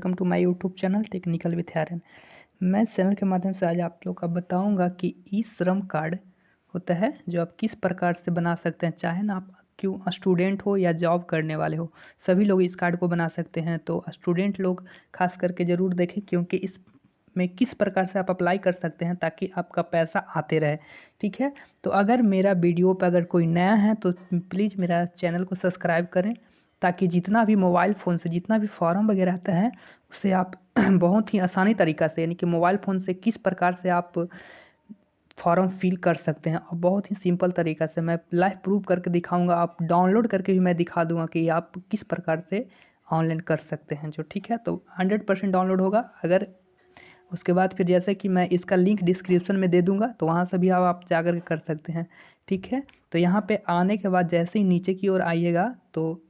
Welcome to my YouTube channel technical with Aryan. मैं इस channel के माध्यम से आज आप लोग का बताऊंगा कि ई श्रम कार्ड होता है जो आप किस प्रकार से बना सकते हैं। चाहे ना आप क्यों स्टूडेंट हो या जॉब करने वाले हो, सभी लोग इस कार्ड को बना सकते हैं। तो स्टूडेंट लोग खास करके ज़रूर देखें, क्योंकि इस में किस प्रकार से आप अप्लाई कर सकते हैं ताकि आपका पैसा आते रहे। ठीक है, तो अगर मेरा वीडियो पर अगर कोई नया है तो प्लीज़ मेरा चैनल को सब्सक्राइब करें, ताकि जितना भी मोबाइल फ़ोन से जितना भी फॉर्म वगैरह आता है उससे आप बहुत ही आसानी तरीक़ा से, यानी कि मोबाइल फ़ोन से किस प्रकार से आप फॉर्म फिल कर सकते हैं और बहुत ही सिंपल तरीक़ा से मैं लाइव प्रूफ करके दिखाऊंगा। आप डाउनलोड करके भी मैं दिखा दूंगा कि आप किस प्रकार से ऑनलाइन कर सकते हैं जो। ठीक है, तो 100% डाउनलोड होगा। अगर उसके बाद फिर जैसे कि मैं इसका लिंक डिस्क्रिप्शन में दे दूंगा, तो वहाँ से भी आप जाकर के कर सकते हैं। ठीक है, तो यहाँ पे आने के बाद जैसे ही नीचे की ओर आइएगा तो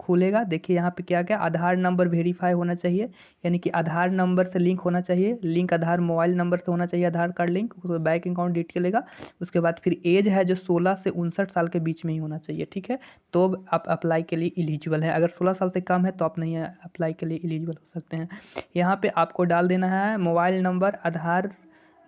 खुलेगा। देखिए यहाँ पे क्या क्या आधार नंबर वेरीफाई होना चाहिए, यानी कि आधार नंबर से लिंक होना चाहिए। लिंक आधार मोबाइल नंबर से होना चाहिए, आधार कार्ड लिंक। उसके बैंक अकाउंट डिटेल लेगा। उसके बाद फिर एज है जो 16 से 59 साल के बीच में ही होना चाहिए। ठीक है, तो आप अप्लाई के लिए एलिजिबल है। अगर 16 साल से कम है तो आप नहीं अप्लाई के लिए एलिजिबल हो सकते हैं। यहाँ पे आपको डाल देना है मोबाइल नंबर, आधार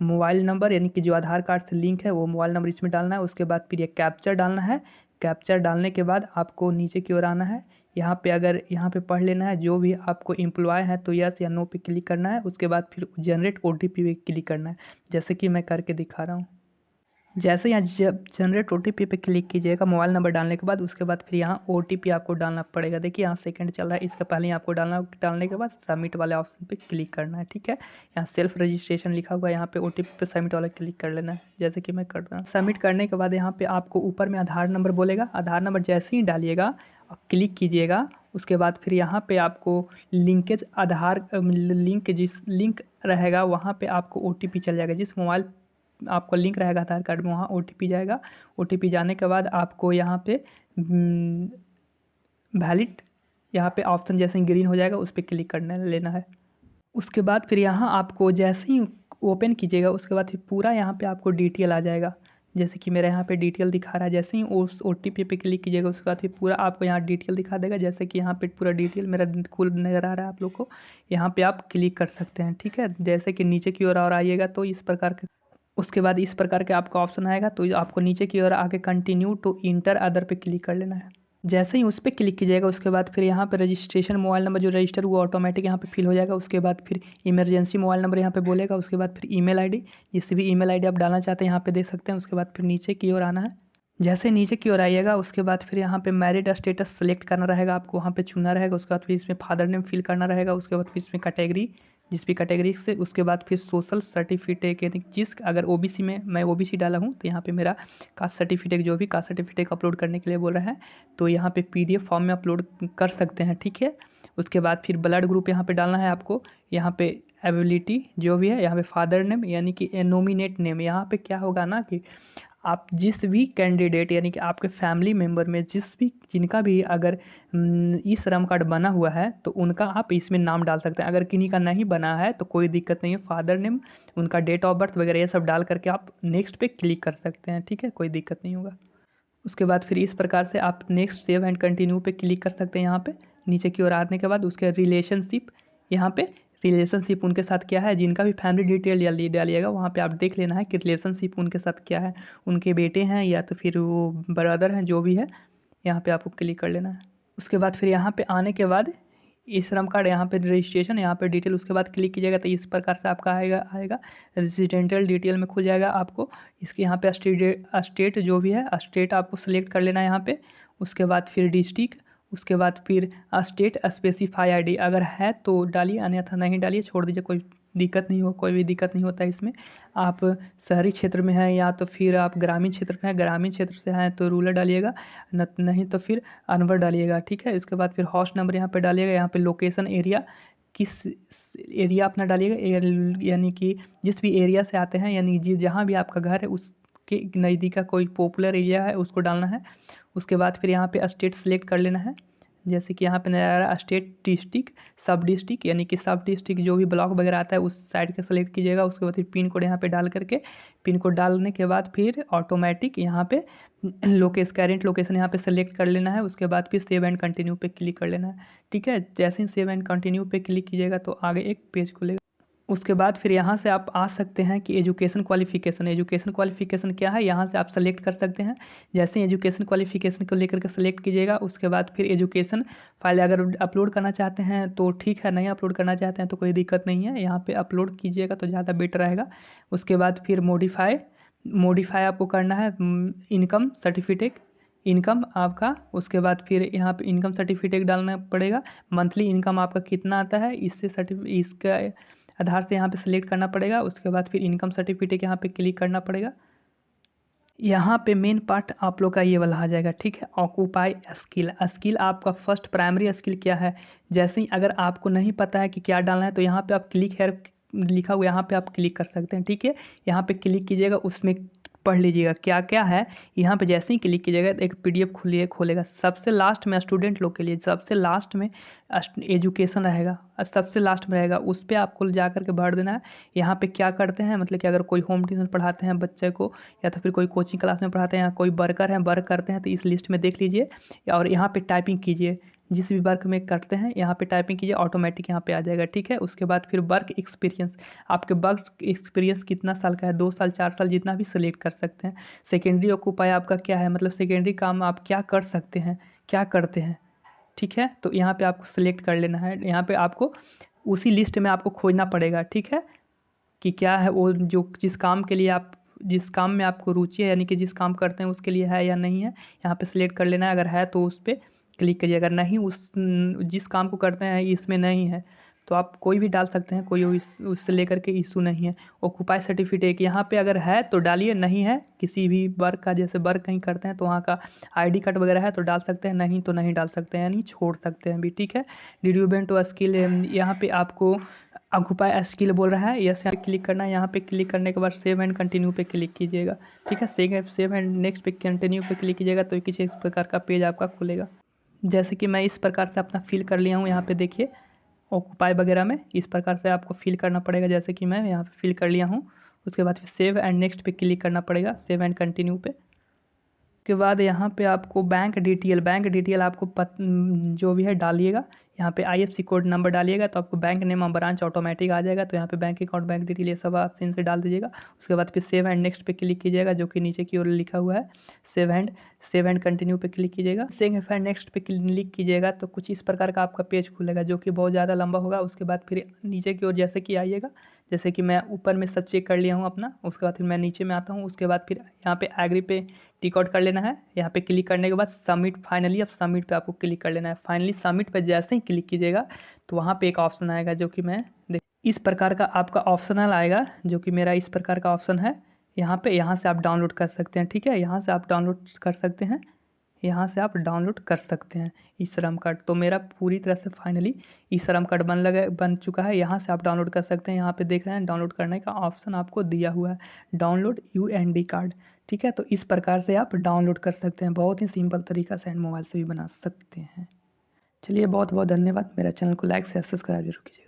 मोबाइल नंबर, यानी कि जो आधार कार्ड से लिंक है वो मोबाइल नंबर इसमें डालना है। उसके बाद फिर ये कैप्चर डालना है। कैप्चर डालने के बाद आपको नीचे की ओर आना है। यहाँ पे अगर यहाँ पे पढ़ लेना है जो भी आपको एम्प्लॉय है, तो यस या नो पे क्लिक करना है। उसके बाद फिर जनरेट ओटीपी पे क्लिक करना है, जैसे कि मैं करके दिखा रहा हूँ। जैसे यहाँ जब जनरेट ओटीपी पे क्लिक कीजिएगा मोबाइल नंबर डालने के बाद, उसके बाद फिर यहाँ ओटीपी आपको डालना पड़ेगा। देखिए यहाँ सेकंड चल रहा है, इसका पहले ही आपको डालने के बाद सबमिट वाले ऑप्शन पे क्लिक करना है। ठीक है, यहाँ सेल्फ रजिस्ट्रेशन लिखा हुआ है, यहाँ पे ओटीपी पे सबमिट वाला क्लिक कर लेना है, जैसे कि मैं कर रहा हूँ। सबमिट करने के बाद यहाँ पे आपको ऊपर में आधार नंबर बोलेगा। आधार नंबर जैसे ही डालिएगा और क्लिक कीजिएगा, उसके बाद फिर यहाँ पे आपको लिंकेज आधार लिंक जिस लिंक रहेगा वहाँ पे आपको ओटीपी चल जाएगा। जिस मोबाइल आपका लिंक रहेगा आधार कार्ड में वहाँ ओटीपी जाएगा। ओटीपी जाने के बाद आपको यहाँ पे वैलिड यहाँ पे ऑप्शन जैसे ही ग्रीन हो जाएगा उस पर क्लिक करना लेना है। उसके बाद फिर यहाँ आपको जैसे ही ओपन कीजिएगा उसके बाद फिर पूरा यहाँ पे आपको डिटेल आ जाएगा, जैसे कि मेरा यहाँ पे डिटेल दिखा रहा है। जैसे ही उस ओटीपी पे क्लिक कीजिएगा उसके बाद फिर पूरा आपको यहाँ डिटेल दिखा देगा, जैसे कि यहाँ पे पूरा डिटेल मेरा खुल नज़र आ रहा है आप लोग को। यहाँ पे आप क्लिक कर सकते हैं। ठीक है, जैसे कि नीचे की ओर और आइएगा तो इस प्रकार के, उसके बाद इस प्रकार के आपका ऑप्शन आएगा, तो आपको नीचे की ओर आके कंटिन्यू टू इंटर अदर पे क्लिक कर लेना है। जैसे ही उस पर क्लिक कीजिएगा उसके बाद फिर यहाँ पे रजिस्ट्रेशन मोबाइल नंबर जो रजिस्टर हुआ ऑटोमेटिक यहाँ पे फिल हो जाएगा। उसके बाद फिर इमरजेंसी मोबाइल नंबर यहाँ पे बोलेगा। उसके बाद फिर ईमेल आईडी, जिस भी ईमेल आईडी आप डालना चाहते हैं यहाँ पे दे सकते हैं। उसके बाद फिर नीचे की ओर आना है। जैसे नीचे की ओर आइएगा उसके बाद फिर यहाँ पे मैरिड स्टेटस सेलेक्ट करना रहेगा, आपको वहाँ पे चुना रहेगा। उसके बाद फिर इसमें फादर नेम फिल करना रहेगा। उसके बाद फिर इसमें कैटेगरी, जिस भी कैटेगरी से, उसके बाद फिर सोशल सर्टिफिकेट, यानी जिस अगर ओबीसी में मैं ओबीसी डाला हूँ तो यहाँ पे मेरा कास्ट सर्टिफिकेट, जो भी कास्ट सर्टिफिकेट अपलोड करने के लिए बोल रहा है तो यहाँ पे पीडीएफ फॉर्म में अपलोड कर सकते हैं। ठीक है, उसके बाद फिर ब्लड ग्रुप यहाँ पे डालना है आपको। यहाँ पे एबिलिटी जो भी है, यहाँ पे फादर नेम यानी कि नॉमिनेट नेम। यहाँ पे क्या होगा ना कि आप जिस भी कैंडिडेट, यानी कि आपके फैमिली मेम्बर में जिनका भी अगर ई श्रम कार्ड बना हुआ है तो उनका आप इसमें नाम डाल सकते हैं। अगर किन्हीं का नहीं बना है तो कोई दिक्कत नहीं है, फादर नेम, उनका डेट ऑफ बर्थ वगैरह ये सब डाल करके आप नेक्स्ट पे क्लिक कर सकते हैं। ठीक है, कोई दिक्कत नहीं होगा। उसके बाद फिर इस प्रकार से आप नेक्स्ट सेव एंड कंटिन्यू पे क्लिक कर सकते हैं। यहाँ पे नीचे की ओर आने के बाद उसके रिलेशनशिप, यहाँ पे रिलेशनशिप उनके साथ क्या है, जिनका भी फैमिली डिटेल डालिएगा वहाँ पे आप देख लेना है कि रिलेशनशिप उनके साथ क्या है, उनके बेटे हैं या तो फिर वो ब्रदर हैं, जो भी है यहाँ पे आपको क्लिक कर लेना है। उसके बाद फिर यहाँ पे आने के बाद ई श्रम कार्ड, यहाँ पे रजिस्ट्रेशन, यहाँ पे डिटेल, उसके बाद क्लिक कीजिएगा तो इस प्रकार से आपका आएगा रेजिडेंशियल डिटेल में खुल जाएगा। आपको इसके यहाँ पे स्टेट जो भी है स्टेट आपको सेलेक्ट कर लेना है यहाँ पे। उसके बाद फिर डिस्ट्रिक्ट, उसके बाद फिर स्टेट स्पेसिफाई आईडी अगर है तो डालिए, अन्यथा नहीं डालिए, छोड़ दीजिए, कोई दिक्कत नहीं हो, कोई भी दिक्कत नहीं होता है इसमें। आप शहरी क्षेत्र में हैं या तो फिर आप ग्रामीण क्षेत्र में हैं, ग्रामीण क्षेत्र से हैं तो रूरल डालिएगा, नहीं तो फिर अनवर डालिएगा। ठीक है, इसके बाद फिर हाउस नंबर यहाँ पे डालिएगा। यहाँ पे लोकेशन एरिया, किस एरिया अपना डालिएगा, यानी कि जिस भी एरिया से आते हैं, यानी जहाँ भी आपका घर है उसके नज़दीक का कोई पॉपुलर एरिया है उसको डालना है। उसके बाद फिर यहाँ पे स्टेट सेलेक्ट कर लेना है, जैसे कि यहाँ पे नज़र आ रहा है स्टेट, डिस्ट्रिक्ट, सब डिस्ट्रिक्ट, यानी कि सब डिस्ट्रिक्ट जो भी ब्लॉक वगैरह आता है उस साइड का सेलेक्ट कीजिएगा। उसके बाद फिर पिन कोड यहाँ पे डाल करके, पिन कोड डालने के बाद फिर ऑटोमेटिक यहाँ पे करेंट लोकेशन यहाँ पे सेलेक्ट कर लेना है। उसके बाद फिर सेव एंड कंटिन्यू पे क्लिक कर लेना है। ठीक है, जैसे ही सेव एंड कंटिन्यू पे क्लिक कीजिएगा तो आगे एक पेज खुलेगा। उसके बाद फिर यहाँ से आप आ सकते हैं कि एजुकेशन क्वालिफिकेशन क्या है, यहाँ से आप सेलेक्ट कर सकते हैं। जैसे ही एजुकेशन क्वालिफिकेशन को लेकर के सेलेक्ट कीजिएगा, उसके बाद फिर एजुकेशन फाइल अगर अपलोड करना चाहते हैं तो ठीक है, नहीं अपलोड करना चाहते हैं तो कोई दिक्कत नहीं है, यहाँ पे अपलोड कीजिएगा तो ज़्यादा बेटर रहेगा। उसके बाद फिर मॉडिफाई आपको करना है इनकम सर्टिफिकेट, इनकम आपका। उसके बाद फिर यहाँ पे इनकम सर्टिफिकेट डालना पड़ेगा, मंथली इनकम आपका कितना आता है इसका आधार से यहाँ पे सिलेक्ट करना पड़ेगा। उसके बाद फिर इनकम सर्टिफिकेट यहाँ पे क्लिक करना पड़ेगा। यहाँ पे मेन पार्ट आप लोग का ये वाला आ जाएगा। ठीक है, ऑक्यूपाई स्किल आपका फर्स्ट प्राइमरी स्किल क्या है। जैसे ही अगर आपको नहीं पता है कि क्या डालना है तो यहाँ पे आप क्लिक हेयर लिखा हुआ यहाँ पे आप क्लिक कर सकते हैं। ठीक है, यहाँ पे क्लिक कीजिएगा, उसमें पढ़ लीजिएगा क्या क्या है। यहाँ पे जैसे ही क्लिक कीजिएगा एक PDF खोलेगा। सबसे लास्ट में स्टूडेंट लोग के लिए सबसे लास्ट में एजुकेशन रहेगा, सबसे लास्ट में रहेगा, उस पर आपको जा करके भर देना है। यहाँ पे क्या करते हैं, मतलब कि अगर कोई होम ट्यूशन पढ़ाते हैं बच्चे को, या तो फिर कोई कोचिंग क्लास में पढ़ाते हैं, या कोई वर्कर हैं वर्क करते हैं, तो इस लिस्ट में देख लीजिए और यहाँ पे टाइपिंग कीजिए। जिस भी वर्क में करते हैं यहाँ पे टाइपिंग कीजिए, ऑटोमेटिक यहाँ पे आ जाएगा। ठीक है, उसके बाद फिर वर्क एक्सपीरियंस, आपके वर्क एक्सपीरियंस कितना साल का है, 2 साल 4 साल जितना भी सिलेक्ट कर सकते हैं। सेकेंडरी ऑक्यूपाई आपका क्या है, मतलब सेकेंडरी काम आप क्या कर सकते हैं, क्या करते हैं। ठीक है, तो यहाँ पे आपको सिलेक्ट कर लेना है। यहाँ पे आपको उसी लिस्ट में आपको खोजना पड़ेगा। ठीक है, कि क्या है वो जो जिस काम के लिए आप जिस काम में आपको रुचि है, यानी कि जिस काम करते हैं उसके लिए है या नहीं है, यहाँ पे सिलेक्ट कर लेना है। अगर है तो उस पर क्लिक करिए, अगर नहीं जिस काम को करते हैं इसमें नहीं है तो आप कोई भी डाल सकते हैं, कोई उससे लेकर के इशू नहीं है। ऑक्यूपाई सर्टिफिकेट यहाँ पे अगर है तो डालिए, नहीं है किसी भी वर्क का, जैसे वर्क कहीं करते हैं तो वहाँ का ID कार्ड वगैरह है तो डाल सकते हैं, नहीं तो नहीं डाल सकते हैं, यानी छोड़ सकते हैं भी। ठीक है, डिड्यूबेंट टू स्किल, यहाँ पे आपको ऑक्यूपाई स्किल बोल रहा है, यस यहाँ पे क्लिक करना है। यहाँ पे क्लिक करने के बाद सेव एंड कंटिन्यू पे क्लिक कीजिएगा। ठीक है, सेव एंड नेक्स्ट पे कंटिन्यू पे क्लिक कीजिएगा तो कुछ इस प्रकार का पेज आपका खुलेगा। जैसे कि मैं इस प्रकार से अपना फिल कर लिया हूँ, यहाँ पे देखिए ऑक्यूपाई वगैरह में इस प्रकार से आपको फिल करना पड़ेगा, जैसे कि मैं यहाँ पे फिल कर लिया हूँ। उसके बाद फिर सेव एंड नेक्स्ट पे क्लिक करना पड़ेगा, सेव एंड कंटिन्यू पे। उसके बाद यहाँ पे आपको बैंक डिटेल आपको जो भी है डालिएगा। यहाँ पे IFSC कोड नंबर डालिएगा तो आपको बैंक नेम और ब्रांच ऑटोमेटिक आ जाएगा। तो यहाँ पे बैंक अकाउंट, बैंक डिटेल ये सब सीन से डाल दीजिएगा। उसके बाद फिर सेव एंड नेक्स्ट पे क्लिक कीजिएगा, जो कि नीचे की ओर लिखा हुआ है सेव एंड कंटिन्यू पे क्लिक कीजिएगा। सेव एंड नेक्स्ट पे क्लिक कीजिएगा तो कुछ इस प्रकार का आपका पेज खुलेगा, जो कि बहुत ज़्यादा लंबा होगा। उसके बाद फिर नीचे की ओर जैसे कि आइएगा, जैसे कि मैं ऊपर में सब चेक कर लिया हूँ अपना। उसके बाद फिर मैं नीचे में आता हूँ। उसके बाद फिर यहाँ पे एग्री पे टिक आउट कर लेना है। यहाँ पे क्लिक करने के बाद सबमिट, फाइनली अब सबमिट पे आपको क्लिक कर लेना है। फाइनली सबमिट पे जैसे ही क्लिक कीजिएगा तो वहाँ पे एक ऑप्शन आएगा, जो कि मैं इस प्रकार का आपका ऑप्शनल आएगा, जो कि मेरा इस प्रकार का ऑप्शन है। यहाँ से आप डाउनलोड कर सकते हैं। ठीक है, यहाँ से आप डाउनलोड कर सकते हैं, यहाँ से आप डाउनलोड कर सकते हैं ई श्रम कार्ड। तो मेरा पूरी तरह से फाइनली ई श्रम कार्ड बन चुका है। यहाँ से आप डाउनलोड कर सकते हैं। यहाँ पे देख रहे हैं डाउनलोड करने का ऑप्शन आपको दिया हुआ है, डाउनलोड UND कार्ड। ठीक है, तो इस प्रकार से आप डाउनलोड कर सकते हैं, बहुत ही सिंपल तरीका से एंड मोबाइल से भी बना सकते हैं। चलिए, बहुत बहुत धन्यवाद। मेरा चैनल को लाइक से सब्सक्राइब जरूर कीजिए।